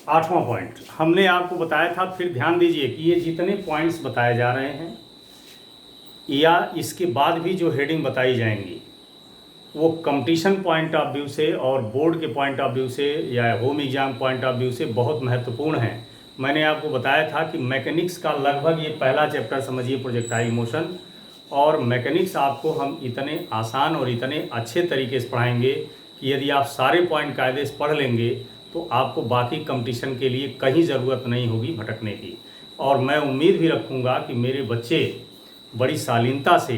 8वां point हमने आपको बताया था, फिर ध्यान दीजिए कि ये जितने पॉइंट्स बताए जा रहे हैं या इसके बाद भी जो हेडिंग बताई जाएंगी वो कंपटीशन पॉइंट ऑफ व्यू से और बोर्ड के पॉइंट ऑफ व्यू से या home exam point of view से बहुत महत्वपूर्ण है। मैंने आपको बताया था कि मैकेनिक्स का लगभग ये पहला चैप्टर समझिए प्रोजेक्टाइल मोशन, और मैकेनिक्स आपको हम इतने आसान और इतने अच्छे तरीके से पढ़ाएंगे कि यदि आप सारे पॉइंट कायदे से पढ़ लेंगे तो आपको बाकी कंपटीशन के लिए कहीं ज़रूरत नहीं होगी भटकने की। और मैं उम्मीद भी रखूँगा कि मेरे बच्चे बड़ी शालीनता से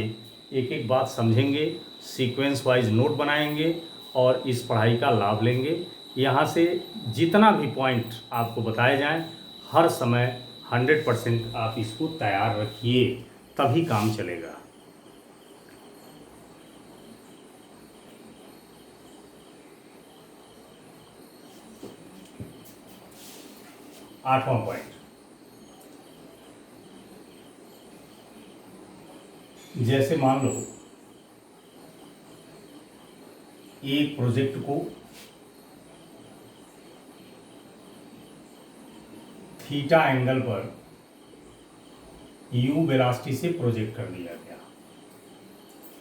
एक एक बात समझेंगे, सीक्वेंस वाइज नोट बनाएंगे और इस पढ़ाई का लाभ लेंगे। यहाँ से जितना भी पॉइंट आपको बताए जाएं हर समय 100% आप इसको तैयार रखिए, तभी काम चलेगा। आठवां पॉइंट, जैसे मान लो एक प्रोजेक्ट को थीटा एंगल पर यू वेलोसिटी से प्रोजेक्ट कर दिया गया।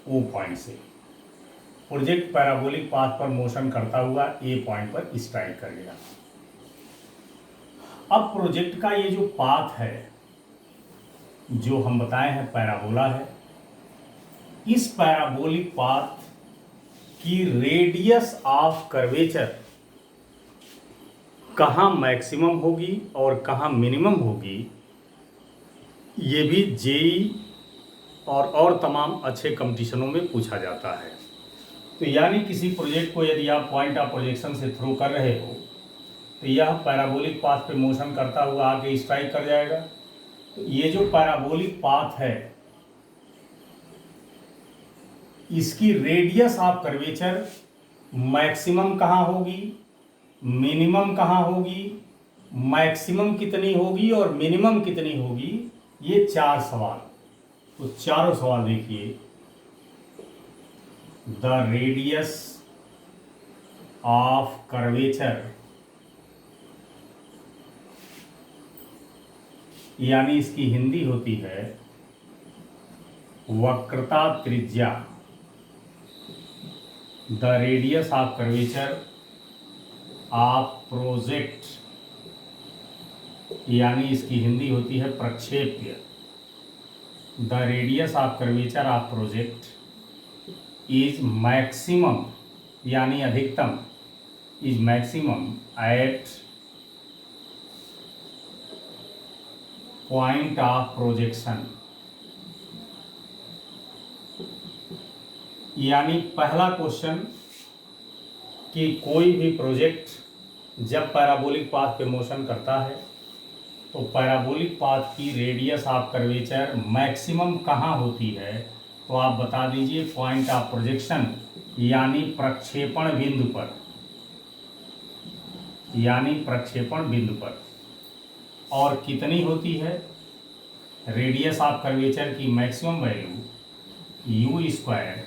ओ पॉइंट से प्रोजेक्ट पैराबोलिक पाथ पर मोशन करता हुआ ए पॉइंट पर स्ट्राइक कर गया। अब प्रोजेक्ट का ये जो पाथ है जो हम बताए हैं पैराबोला है, इस पैराबोलिक पाथ की रेडियस ऑफ कर्वेचर कहाँ मैक्सिमम होगी और कहाँ मिनिमम होगी, ये भी जेई और तमाम अच्छे कंपटीशनों में पूछा जाता है। तो यानी किसी प्रोजेक्ट को यदि आप पॉइंट ऑफ प्रोजेक्शन से थ्रो कर रहे हो तो यह पैराबोलिक पाथ पे मोशन करता हुआ आगे स्ट्राइक कर जाएगा। तो ये जो पैराबोलिक पाथ है इसकी रेडियस ऑफ कर्वेचर मैक्सिमम कहाँ होगी, मिनिमम कहाँ होगी, मैक्सिमम कितनी होगी और मिनिमम कितनी होगी, ये 4 सवाल। तो चारों सवाल देखिए। द रेडियस ऑफ कर्वेचर यानी इसकी हिंदी होती है वक्रता त्रिज्या। The radius of curvature of project यानी इसकी हिंदी होती है प्रक्षेप्य। The radius of curvature of project is maximum यानी अधिकतम, is maximum at point of projection. यानी पहला क्वेश्चन कि कोई भी प्रोजेक्ट जब पैराबोलिक पाथ पे मोशन करता है तो पैराबोलिक पाथ की रेडियस ऑफ कर्वेचर मैक्सिमम कहाँ होती है, तो आप बता दीजिए पॉइंट ऑफ प्रोजेक्शन यानी प्रक्षेपण बिंदु पर, यानी प्रक्षेपण बिंदु पर। और कितनी होती है रेडियस ऑफ कर्वेचर की maximum value u²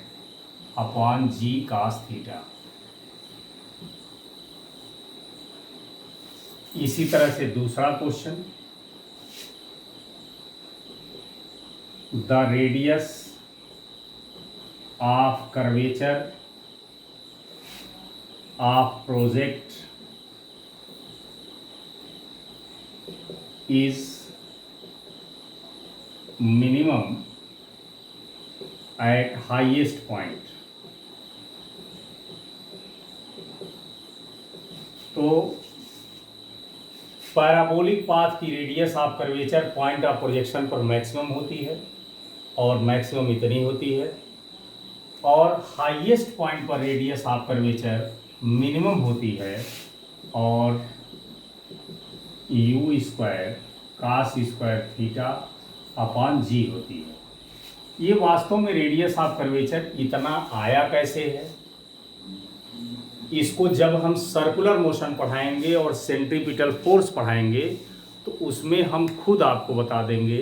upon g cos theta. इसी तरह से दूसरा question, the radius of curvature of project is minimum eight highest point. तो पैराबोलिक पाथ की radius of curvature point of projection पर मैक्सिमम होती है और मैक्सिमम इतनी होती है, और हाईएस्ट पॉइंट पर रेडियस ऑफ कर्वेचर मिनिमम होती है और u² cos² theta upon g होती है। ये वास्तव में रेडियस ऑफ कर्वेचर इतना आया कैसे है, इसको जब हम सर्कुलर मोशन पढ़ाएंगे और सेंट्रीपिटल फोर्स पढ़ाएंगे तो उसमें हम खुद आपको बता देंगे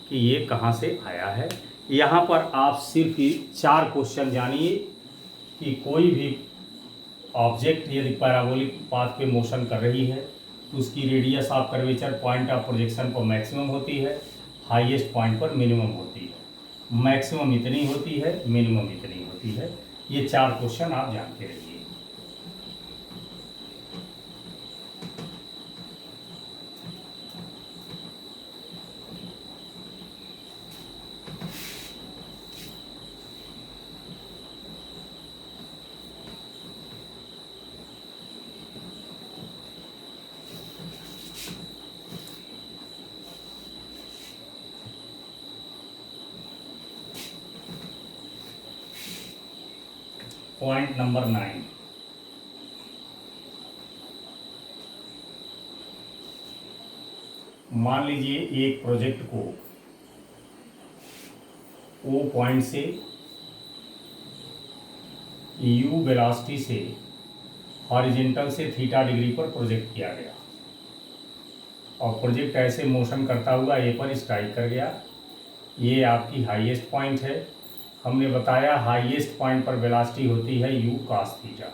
कि ये कहाँ से आया है। यहाँ पर आप सिर्फ ही 4 क्वेश्चन जानिए कि कोई भी ऑब्जेक्ट यदि पैराबोलिक पाथ पे मोशन कर रही है तो उसकी radius of curvature point of projection पर मैक्सिमम होती है, हाईएस्ट पॉइंट पर मिनिमम होती है। मैक्सिमम इतनी होती है, मिनिमम इतनी होती है। ये 4 क्वेश्चन आप जानते रहिए। पॉइंट नंबर 9, मान लीजिए एक प्रोजेक्ट को ओ पॉइंट से यू वेलोसिटी से हॉरिजॉन्टल से थीटा डिग्री पर प्रोजेक्ट किया गया और प्रोजेक्ट ऐसे मोशन करता हुआ ए पर स्ट्राइक कर गया। ये आपकी हाईएस्ट पॉइंट है। हमने बताया हाईएस्ट पॉइंट पर वेलोसिटी होती है यू कॉस थीटा।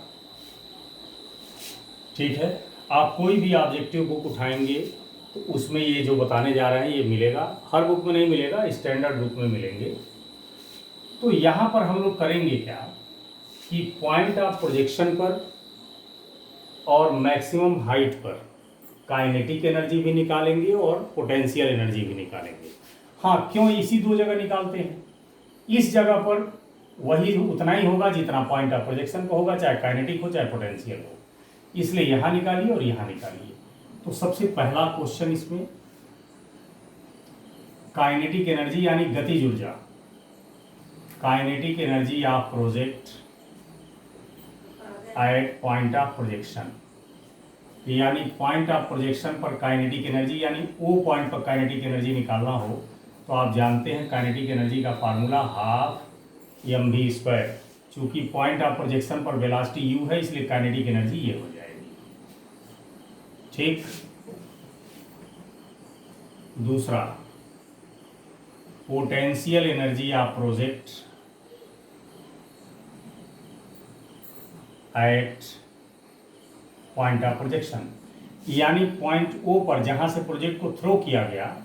ठीक है, आप कोई भी ऑब्जेक्टिव बुक उठाएंगे तो उसमें ये जो बताने जा रहे हैं ये मिलेगा। हर बुक में नहीं मिलेगा, स्टैंडर्ड बुक में मिलेंगे। तो यहाँ पर हम लोग करेंगे क्या कि पॉइंट ऑफ प्रोजेक्शन पर और मैक्सिमम हाइट पर काइनेटिक एनर्जी भी निकालेंगे और पोटेंशियल एनर्जी भी निकालेंगे। हाँ, क्यों इसी 2 जगह निकालते हैं? इस जगह पर वही उतना ही होगा जितना पॉइंट ऑफ प्रोजेक्शन पर होगा, चाहे काइनेटिक हो चाहे पोटेंशियल हो, इसलिए यहाँ निकालिए और यहाँ निकालिए। तो सबसे पहला क्वेश्चन इसमें काइनेटिक एनर्जी यानी गतिज ऊर्जा, kinetic energy of project at point of projection, यानी पॉइंट ऑफ प्रोजेक्शन पर काइनेटिक एनर्जी यानी ओ पॉइंट पर काइनेटिक एनर्जी निकालना हो तो आप जानते हैं काइनेटिक एनर्जी का formula half M V square. चूंकि पॉइंट ऑफ प्रोजेक्शन पर वेलोसिटी यू है इसलिए काइनेटिक एनर्जी ये हो जाएगी। ठीक, दूसरा potential energy of project at point of projection, यानी पॉइंट ओ पर जहां से प्रोजेक्ट को थ्रो किया गया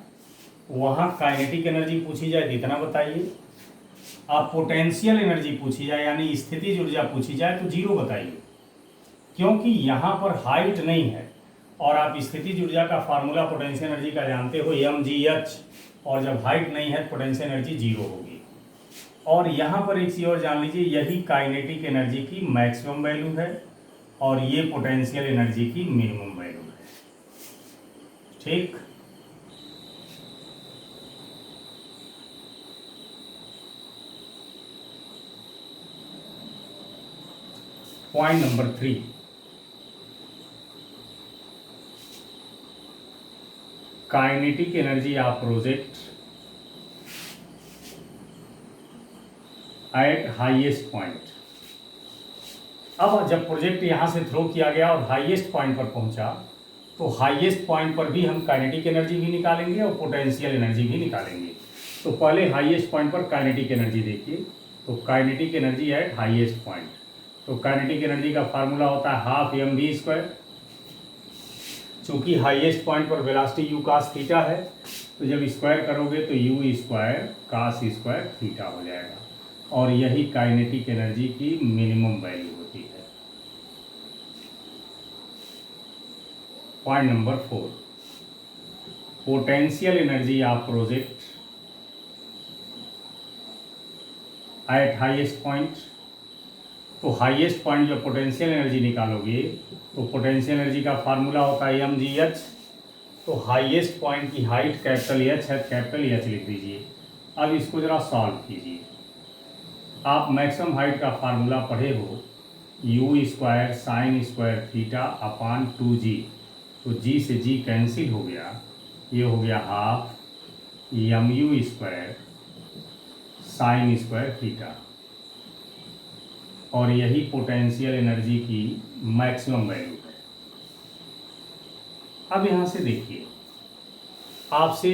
वहां काइनेटिक एनर्जी पूछी जाए तो इतना बताइए। अब पोटेंशियल एनर्जी पूछी जाए यानी स्थितिज ऊर्जा पूछी जाए तो 0 बताइए, क्योंकि यहाँ पर हाइट नहीं है और आप स्थितिज ऊर्जा का फार्मूला पोटेंशियल एनर्जी का जानते हो mgh, और जब हाइट नहीं है पोटेंशियल एनर्जी 0 होगी। और यहाँ पर एक चीज़ और जान लीजिए, यही काइनेटिक एनर्जी की मैक्सिमम वैल्यू है और ये पोटेंशियल एनर्जी की मिनिमम वैल्यू है। ठीक, point number 3, kinetic energy of project at highest point. अब जब प्रोजेक्ट यहाँ से थ्रो किया गया और हाईएस्ट पॉइंट पर पहुँचा तो हाईएस्ट पॉइंट पर भी हम काइनेटिक एनर्जी भी निकालेंगे और पोटेंशियल एनर्जी भी निकालेंगे। तो पहले हाईएस्ट पॉइंट पर काइनेटिक एनर्जी देखिए, तो kinetic energy at highest point, तो काइनेटिक एनर्जी का फार्मूला होता है हाफ एम वी स्क्वायर। चूँकि हाईएस्ट पॉइंट पर वेलोसिटी यू कास थीटा है तो जब स्क्वायर करोगे तो U square cos square theta हो जाएगा और यही काइनेटिक एनर्जी की मिनिमम वैल्यू होती है। Point number 4, potential energy of project at highest point. तो हाईएस्ट पॉइंट जब पोटेंशियल एनर्जी निकालोगे तो पोटेंशियल एनर्जी का फार्मूला होता है mgh। तो हाईएस्ट पॉइंट की हाइट कैपिटल H है, कैपिटल H लिख दीजिए। अब इसको जरा सॉल्व कीजिए। आप मैक्सिमम हाइट का फार्मूला पढ़े हो, you square sine square theta upon 2g, तो g से g कैंसिल हो गया, ये हो गया half M U square sine square theta, और यही पोटेंशियल एनर्जी की मैक्सिमम वैल्यू है। अब यहाँ से देखिए, आपसे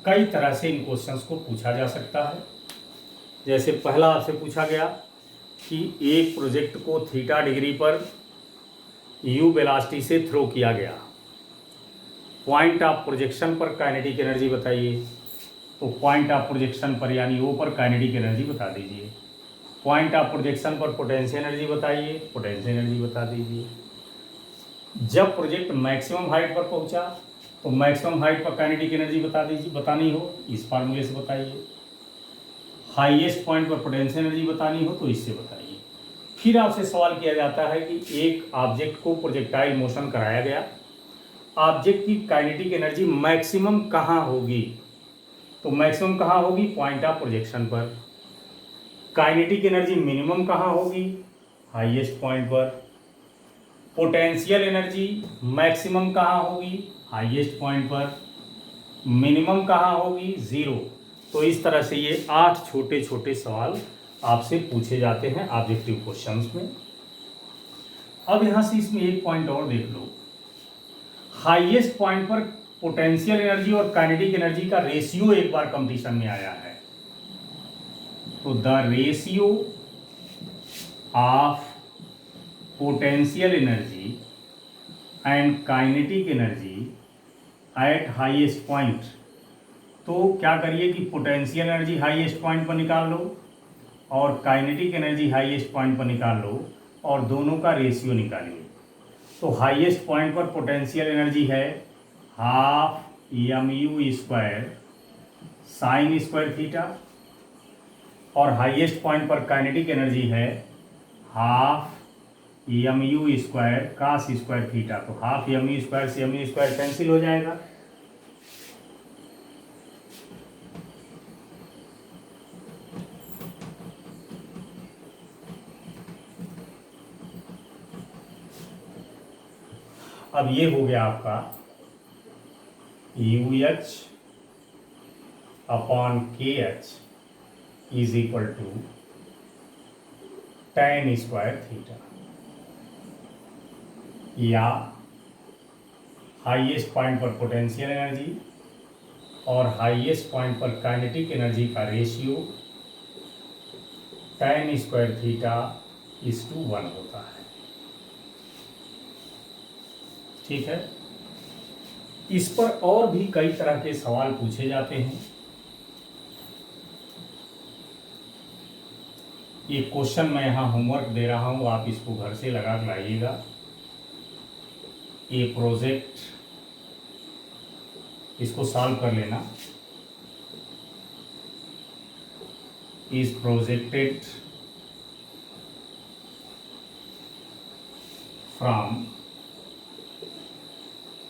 कई तरह से इन क्वेश्चंस को पूछा जा सकता है। जैसे पहला आपसे पूछा गया कि एक प्रोजेक्ट को थीटा डिग्री पर यू वेलोसिटी से थ्रो किया गया पॉइंट ऑफ प्रोजेक्शन पर काइनेटिक एनर्जी बताइए, तो पॉइंट ऑफ प्रोजेक्शन पर यानी ओ पर काइनेटिक एनर्जी बता दीजिए। पॉइंट ऑफ प्रोजेक्शन पर पोटेंशियल एनर्जी बताइए, पोटेंशियल एनर्जी बता दीजिए। जब प्रोजेक्ट मैक्सिमम हाइट पर पहुंचा तो मैक्सिमम हाइट पर काइनेटिक एनर्जी बता दीजिए, बतानी हो इस फार्मूले से बताइए। हाईएस्ट पॉइंट पर पोटेंशियल एनर्जी बतानी हो तो इससे बताइए। फिर आपसे सवाल किया जाता है कि एक ऑब्जेक्ट को प्रोजेक्टाइल मोशन कराया गया, ऑब्जेक्ट की काइनेटिक एनर्जी मैक्सिमम कहाँ होगी, तो मैक्सिमम कहाँ होगी, पॉइंट ऑफ प्रोजेक्शन पर। काइनेटिक एनर्जी मिनिमम कहाँ होगी, हाईएस्ट पॉइंट पर। पोटेंशियल एनर्जी मैक्सिमम कहाँ होगी, हाईएस्ट पॉइंट पर। मिनिमम कहाँ होगी, ज़ीरो। तो इस तरह से ये 8 छोटे छोटे सवाल आपसे पूछे जाते हैं ऑब्जेक्टिव क्वेश्चंस में। अब यहाँ से इसमें एक पॉइंट और देख लो, हाईएस्ट पॉइंट पर पोटेंशियल एनर्जी और काइनेटिक एनर्जी का रेशियो एक बार कंपटीशन में आया है, तो the ratio of potential energy and kinetic energy at highest point. तो क्या करिए कि पोटेंशियल एनर्जी हाईएस्ट पॉइंट पर निकाल लो और काइनेटिक एनर्जी हाईएस्ट पॉइंट पर निकाल लो और दोनों का रेशियो निकालिए। तो हाईएस्ट पॉइंट पर पोटेंशियल एनर्जी है half mu square sine square theta और हाईएस्ट पॉइंट पर काइनेटिक एनर्जी है half mu square cos square theta. तो हाफ mu स्क्वायर से mu स्क्वायर कैंसिल हो जाएगा। अब ये हो गया आपका UH upon KH is equal to tan square theta, या हाईएस्ट पॉइंट पर पोटेंशियल एनर्जी और हाईएस्ट पॉइंट पर काइनेटिक एनर्जी का ratio tan square theta is to 1 होता है। ठीक है, इस पर और भी कई तरह के सवाल पूछे जाते हैं। ये क्वेश्चन मैं यहाँ होमवर्क दे रहा हूँ, आप इसको घर से लगा कर लाइएगा। ये प्रोजेक्ट इसको सॉल्व कर लेना। Is projected from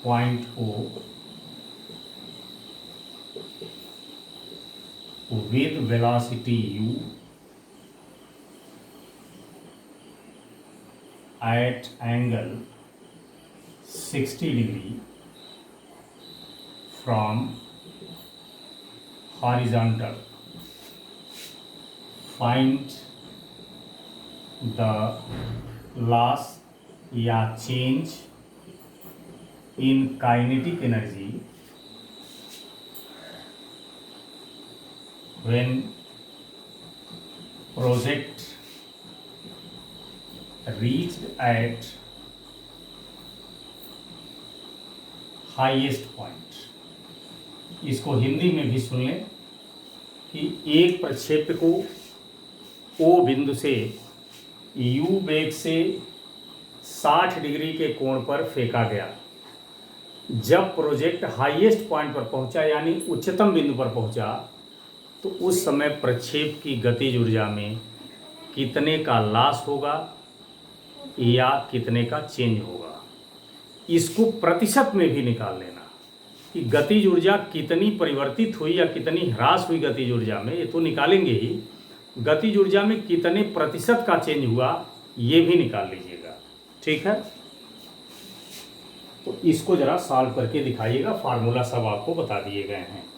point O with velocity u at angle 60 degree from horizontal. Find the loss या change in kinetic energy when project reached at highest point। इसको हिंदी में भी सुन लें कि एक प्रक्षेप्य को O बिंदु से U वेग से 60 डिग्री के कोण पर फेंका गया। जब प्रोजेक्ट हाईएस्ट पॉइंट पर पहुंचा यानी उच्चतम बिंदु पर पहुंचा तो उस समय प्रक्षेप की गतिज ऊर्जा में कितने का लॉस होगा या कितने का चेंज होगा। इसको प्रतिशत में भी निकाल लेना कि गतिज ऊर्जा कितनी परिवर्तित हुई या कितनी ह्रास हुई गतिज ऊर्जा में, ये तो निकालेंगे ही, गतिज ऊर्जा में कितने प्रतिशत का चेंज हुआ ये भी निकाल लीजिएगा। ठीक है, तो इसको जरा सॉल्व करके दिखाइएगा। फार्मूला सब आपको बता दिए गए हैं।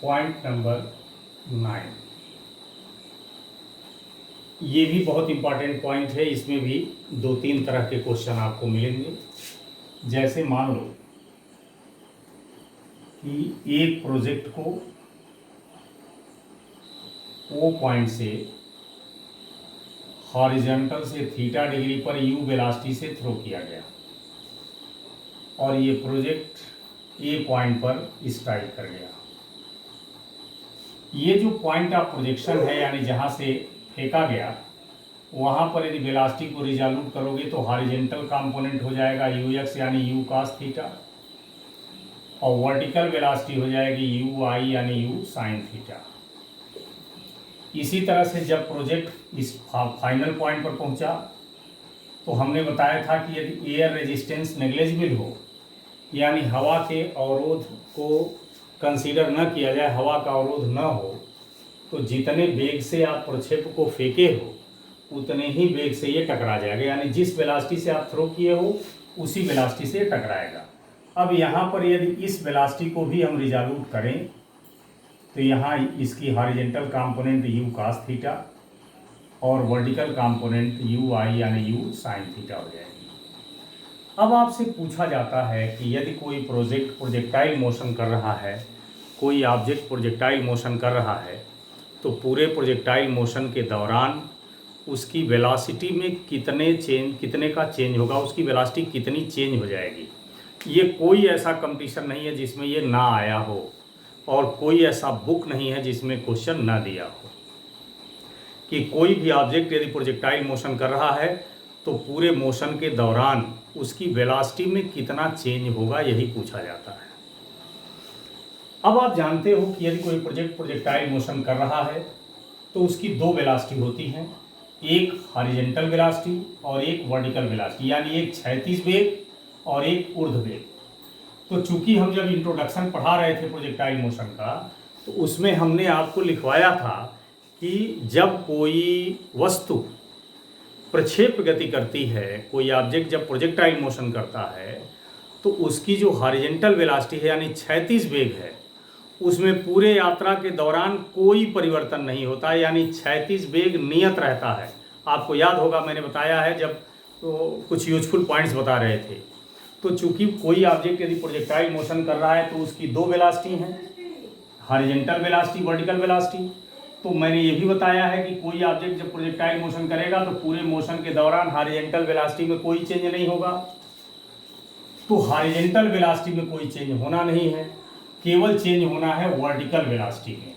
पॉइंट नंबर 9, ये भी बहुत इंपॉर्टेंट पॉइंट है। इसमें भी 2-3 तरह के क्वेश्चन आपको मिलेंगे। जैसे मान लो कि एक प्रोजेक्ट को ओ पॉइंट से हॉरिजॉन्टल से थीटा डिग्री पर यू वेलोसिटी से थ्रो किया गया और ये प्रोजेक्ट ए पॉइंट पर स्ट्राइक कर गया। ये जो पॉइंट ऑफ प्रोजेक्शन है, यानी जहाँ से फेंका गया, वहाँ पर यदि वेलोसिटी को रिजॉल्व करोगे तो हॉरिजॉन्टल कंपोनेंट हो जाएगा यू एक्स यानी यू कॉस थीटा, और वर्टिकल वेलोसिटी हो जाएगी यू आई यानी यू साइन थीटा। इसी तरह से जब प्रोजेक्ट इस फाइनल पॉइंट पर पहुंचा तो हमने बताया था कि यदि एयर रेजिस्टेंस नेग्लिजिबल हो, यानी हवा के अवरोध को कंसीडर न किया जाए, हवा का अवरोध न हो, तो जितने वेग से आप प्रक्षेप को फेंके हो उतने ही वेग से ये टकरा जाएगा, यानी जिस वेलोसिटी से आप थ्रो किए हो उसी वेलोसिटी से टकराएगा। अब यहाँ पर यदि इस वेलोसिटी को भी हम रिजॉल्व करें तो यहाँ इसकी horizontal component you cos theta और वर्टिकल कंपोनेंट यू आई यानी यू साइन थीटा हो जाएगी। अब आपसे पूछा जाता है कि यदि कोई प्रोजेक्टाइल मोशन कर रहा है, कोई ऑब्जेक्ट प्रोजेक्टाइल मोशन कर रहा है, तो पूरे प्रोजेक्टाइल मोशन के दौरान उसकी वेलोसिटी में कितने का चेंज होगा, उसकी वेलोसिटी कितनी चेंज हो जाएगी। ये कोई ऐसा कंपटीशन नहीं है जिसमें ये ना आया हो, और कोई ऐसा बुक नहीं है जिसमें क्वेश्चन ना दिया हो कि कोई भी ऑब्जेक्ट यदि प्रोजेक्टाइल मोशन कर रहा है तो पूरे मोशन के दौरान उसकी वेलोसिटी में कितना चेंज होगा, यही पूछा जाता है। अब आप जानते हो कि यदि कोई प्रोजेक्टाइल मोशन कर रहा है तो उसकी 2 वेलोसिटी होती हैं, एक हॉरिजॉन्टल वेलोसिटी और एक वर्टिकल वेलोसिटी, यानी एक क्षैतिज वेग और एक ऊर्ध्व वेग। तो चूंकि हम जब इंट्रोडक्शन पढ़ा रहे थे प्रोजेक्टाइल मोशन का, तो उसमें हमने आपको लिखवाया था कि जब कोई वस्तु प्रक्षेप गति करती है, कोई ऑब्जेक्ट जब प्रोजेक्टाइल मोशन करता है, तो उसकी जो हॉरिजॉन्टल वेलोसिटी है यानी क्षैतिज वेग है, उसमें पूरे यात्रा के दौरान कोई परिवर्तन नहीं होता, यानी क्षैतिज वेग नियत रहता है। आपको याद होगा मैंने बताया है जब तो कुछ यूजफुल पॉइंट्स बता रहे थे। तो चूंकि कोई ऑब्जेक्ट यदि प्रोजेक्टाइल मोशन कर रहा है तो उसकी 2 वेलोसिटी हैं, हॉरिजॉन्टल वेलोसिटी, वर्टिकल वेलोसिटी। तो मैंने ये भी बताया है कि कोई ऑब्जेक्ट जब प्रोजेक्टाइल मोशन करेगा तो पूरे मोशन के दौरान हॉरिजॉन्टल वेलोसिटी में कोई चेंज नहीं होगा। तो हॉरिजॉन्टल वेलोसिटी में कोई चेंज होना नहीं है, केवल चेंज होना है वर्टिकल वेलोसिटी में।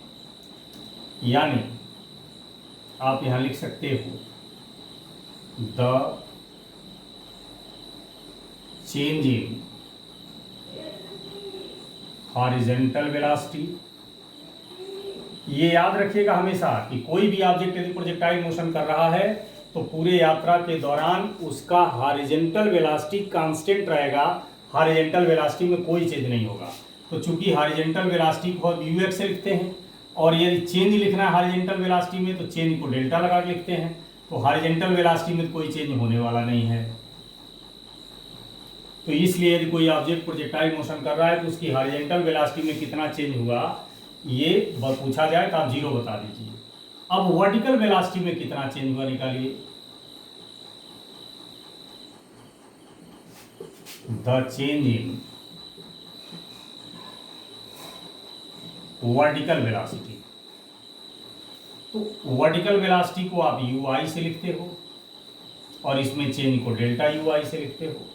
यानी आप यहाँ लिख सकते हो the change in horizontal velocity. ये याद रखिएगा हमेशा कि कोई भी ऑब्जेक्ट यदि प्रोजेक्टाइल मोशन कर रहा है तो पूरे यात्रा के दौरान उसका हॉरिजॉन्टल वेलोसिटी कांस्टेंट रहेगा, हॉरिजॉन्टल वेलोसिटी में कोई चेंज नहीं होगा। तो चूंकि हॉरिजॉन्टल वेलोसिटी को हम यूएक्स से लिखते हैं, और यदि चेंज लिखना है हॉरिजॉन्टल वेलोसिटी में तो चेंज को डेल्टा लगा के लिखते हैं, तो हॉरिजॉन्टल वेलोसिटी में कोई चेंज होने वाला नहीं है। तो इसलिए यदि कोई ऑब्जेक्ट प्रोजेक्टाइल मोशन कर रहा है तो उसकी हॉरिजॉन्टल वेलोसिटी में कितना चेंज हुआ ये पूछा जाए तो आप 0 बता दीजिए। अब वर्टिकल वेलोसिटी में कितना चेंज हुआ निकालिए। The change in vertical velocity, तो वर्टिकल वेलोसिटी को आप यू आई से लिखते हो और इसमें चेंज को डेल्टा यू आई से लिखते हो।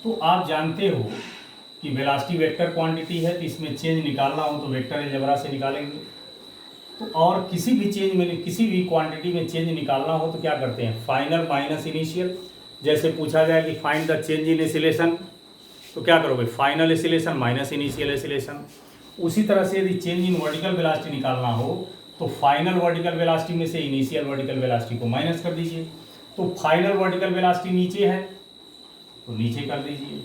तो आप जानते हो कि वेलोसिटी वेक्टर क्वांटिटी है, तो इसमें चेंज निकालना हो तो वेक्टर अलजेब्रा से निकालेंगे। तो और किसी भी चेंज में, किसी भी क्वांटिटी में चेंज निकालना हो तो क्या करते हैं, फाइनल माइनस इनिशियल। जैसे पूछा जाए कि find the change in acceleration, तो क्या करोगे, final acceleration minus initial acceleration. उसी तरह से यदि चेंज इन वर्टिकल वेलोसिटी निकालना हो तो फाइनल वर्टिकल वेलोसिटी में से इनिशियल वर्टिकल वेलोसिटी को माइनस कर दीजिए। तो फाइनल वर्टिकल वेलोसिटी नीचे है तो नीचे कर दीजिए,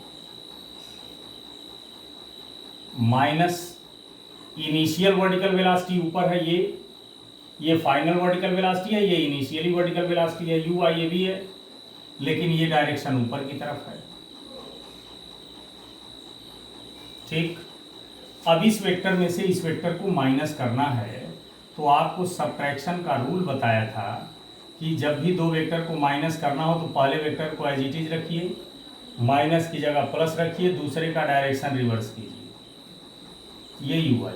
माइनस इनिशियल वर्टिकल वेलोसिटी ऊपर है, ये फाइनल वर्टिकल वेलोसिटी है, ये इनिशियली वर्टिकल वेलोसिटी है, यू आई ये भी है, लेकिन ये डायरेक्शन ऊपर की तरफ है। ठीक, अब इस वेक्टर में से इस वेक्टर को माइनस करना है, तो आपको सब्ट्रैक्शन का रूल बताया था कि जब भी दो वेक्टर को माइनस करना हो तो पहले वेक्टर को एज इट इज रखिए, माइनस की जगह प्लस रखिए, दूसरे का डायरेक्शन रिवर्स कीजिए, ये यू आई।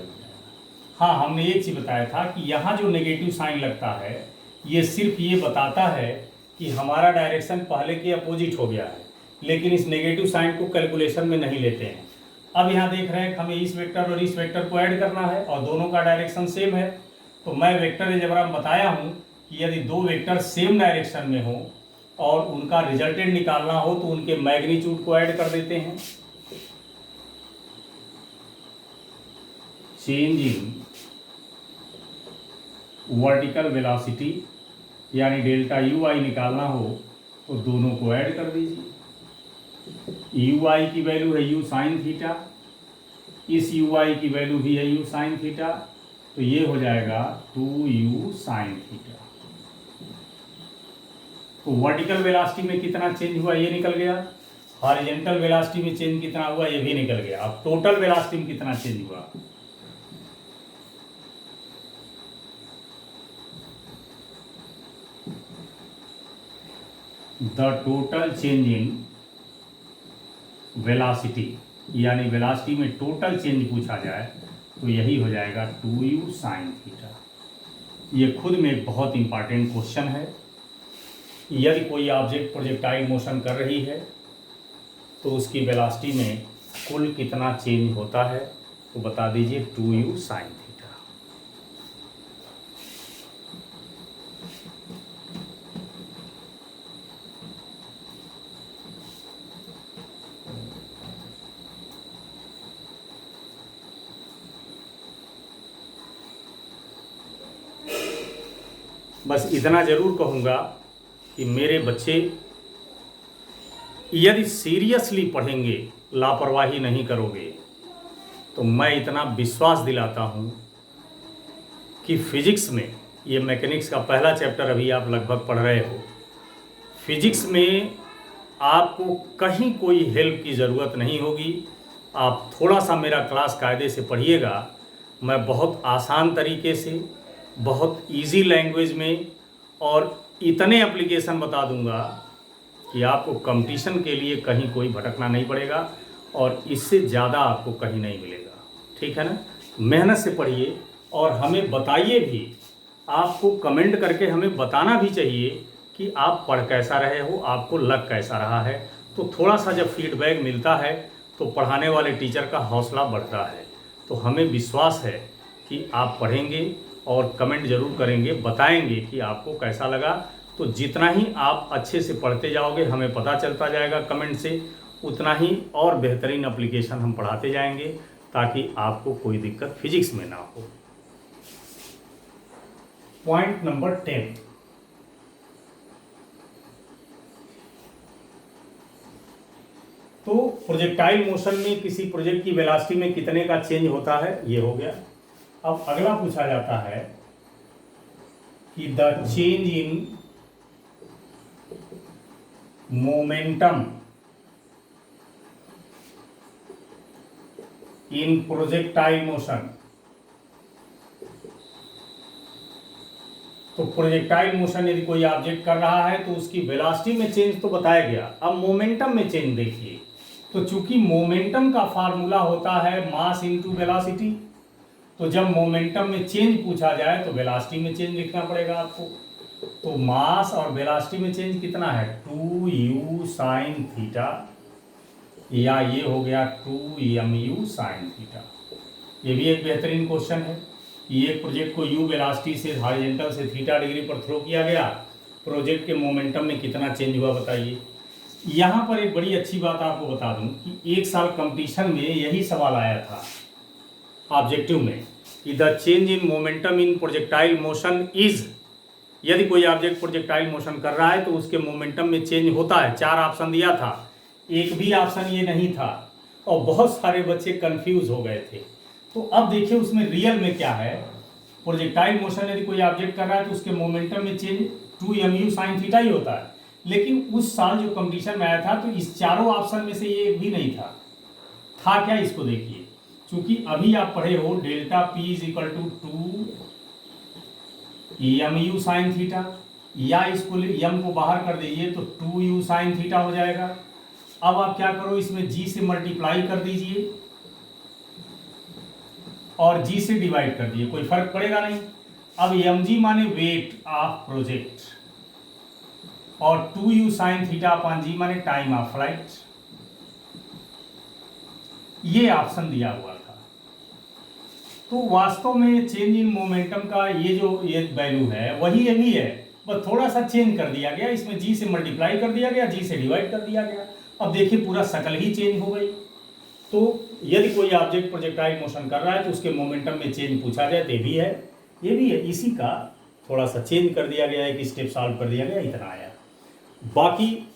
हाँ, हमने एक चीज़ बताया था कि यहाँ जो नेगेटिव साइन लगता है ये सिर्फ ये बताता है कि हमारा डायरेक्शन पहले के अपोजिट हो गया है, लेकिन इस नेगेटिव साइन को कैलकुलेशन में नहीं लेते हैं। अब यहाँ देख रहे हैं कि हमें इस वेक्टर और इस वेक्टर को ऐड करना है और दोनों का डायरेक्शन सेम है, तो मैं वेक्टर अलजेब्रा में बताया हूँ कि यदि दो वेक्टर सेम डायरेक्शन में हो और उनका रिजल्टेंट निकालना हो तो उनके मैग्नीट्यूड को ऐड कर देते हैं। चेंज इन वर्टिकल वेलोसिटी यानी डेल्टा यू आई निकालना हो तो दोनों को ऐड कर दीजिए। यू आई की वैल्यू है यू साइन थीटा, इस यू आई की वैल्यू भी है यू साइन थीटा, तो ये हो जाएगा 2u साइन थीटा। तो वर्टिकल वेलोसिटी में कितना चेंज हुआ ये निकल गया, हॉरिजॉन्टल वेलोसिटी में चेंज कितना हुआ ये भी निकल गया। अब टोटल वेलोसिटी में कितना चेंज हुआ, the total change in velocity यानी वेलोसिटी में टोटल चेंज पूछा जाए तो यही हो जाएगा 2u साइन थीटा। ये खुद में एक बहुत इंपॉर्टेंट क्वेश्चन है। यदि कोई ऑब्जेक्ट प्रोजेक्टाइल मोशन कर रही है तो उसकी वेलोसिटी में कुल कितना चेंज होता है, तो बता दीजिए 2u साइन थीटा। बस इतना ज़रूर कहूँगा कि मेरे बच्चे यदि सीरियसली पढ़ेंगे, लापरवाही नहीं करोगे, तो मैं इतना विश्वास दिलाता हूँ कि फिजिक्स में, ये मैकेनिक्स का पहला चैप्टर अभी आप लगभग पढ़ रहे हो, फिजिक्स में आपको कहीं कोई हेल्प की ज़रूरत नहीं होगी। आप थोड़ा सा मेरा क्लास कायदे से पढ़िएगा, मैं बहुत आसान तरीके से, बहुत इजी लैंग्वेज में और इतने एप्लीकेशन बता दूंगा कि आपको कंपटीशन के लिए कहीं कोई भटकना नहीं पड़ेगा और इससे ज़्यादा आपको कहीं नहीं मिलेगा। ठीक है ना? मेहनत से पढ़िए और हमें बताइए भी, आपको कमेंट करके हमें बताना भी चाहिए कि आप पढ़ कैसा रहे हो, आपको लग कैसा रहा है। तो थोड़ा सा जब फीडबैक मिलता है तो पढ़ाने वाले टीचर का हौसला बढ़ता है। तो हमें विश्वास है कि आप पढ़ेंगे और कमेंट ज़रूर करेंगे, बताएंगे कि आपको कैसा लगा। तो जितना ही आप अच्छे से पढ़ते जाओगे, हमें पता चलता जाएगा कमेंट से, उतना ही और बेहतरीन एप्लीकेशन हम पढ़ाते जाएंगे ताकि आपको कोई दिक्कत फिजिक्स में ना हो। पॉइंट नंबर 10, तो प्रोजेक्टाइल मोशन में किसी प्रोजेक्ट की वेलोसिटी में कितने का चेंज होता है, ये हो गया। अब अगला पूछा जाता है कि the change in momentum in projectile motion. तो प्रोजेक्टाइल मोशन यदि कोई ऑब्जेक्ट कर रहा है तो उसकी वेलोसिटी में चेंज तो बताया गया, अब मोमेंटम में चेंज देखिए। तो चूंकि मोमेंटम का फार्मूला होता है मास इनटू वेलोसिटी, तो जब मोमेंटम में चेंज पूछा जाए तो वेलोसिटी में चेंज लिखना पड़ेगा आपको। तो मास और वेलोसिटी में चेंज कितना है, 2u साइन थीटा, या ये हो गया 2mu साइन थीटा। ये भी एक बेहतरीन क्वेश्चन है कि एक प्रोजेक्ट को u वेलोसिटी से हॉरिजॉन्टल से थीटा डिग्री पर थ्रो किया गया, प्रोजेक्ट के मोमेंटम में कितना चेंज हुआ बताइए। यहाँ पर एक बड़ी अच्छी बात आपको बता दूं कि एक साल कंपटीशन में यही सवाल आया था ऑब्जेक्टिव में कि the change in momentum in projectile motion is, यदि कोई ऑब्जेक्ट प्रोजेक्टाइल मोशन कर रहा है तो उसके मोमेंटम में चेंज होता है। 4 ऑप्शन दिया था, एक भी ऑप्शन ये नहीं था और बहुत सारे बच्चे कंफ्यूज हो गए थे। तो अब देखिए उसमें रियल में क्या है, प्रोजेक्टाइल मोशन यदि कोई ऑब्जेक्ट कर रहा है तो उसके मोमेंटम में चेंज 2mu साइन थीटा ही होता है। लेकिन उस साल जो कंपटीशन में आया था तो इस चारों ऑप्शन में से ये एक भी नहीं था। क्या इसको देखिए, चूंकि अभी आप पढ़े हो delta P is equal to 2 mu sine theta, या इसको यम को बाहर कर दीजिए तो 2u साइन थीटा हो जाएगा। अब आप क्या करो, इसमें g से मल्टीप्लाई कर दीजिए और g से डिवाइड कर दिए, कोई फर्क पड़ेगा नहीं। अब mg माने वेट ऑफ प्रोजेक्ट और 2u sine theta upon g माने टाइम ऑफ फ्लाइट। ये ऑप्शन दिया हुआ था। तो वास्तव में चेंज इन मोमेंटम का ये वैल्यू है वही यही है, बस थोड़ा सा चेंज कर दिया गया, इसमें g से मल्टीप्लाई कर दिया गया, g से डिवाइड कर दिया गया। अब देखिए पूरा शकल ही चेंज हो गई। तो यदि कोई ऑब्जेक्ट प्रोजेक्टाइल मोशन कर रहा है तो उसके मोमेंटम में चेंज पूछा जाए तो ये भी है, इसी का थोड़ा सा चेंज कर दिया गया, एक स्टेप सॉल्व कर दिया गया, इतना आया। बाकी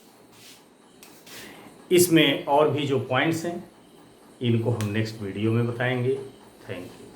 इसमें और भी जो पॉइंट्स हैं इनको हम नेक्स्ट वीडियो में बताएंगे। Thank you.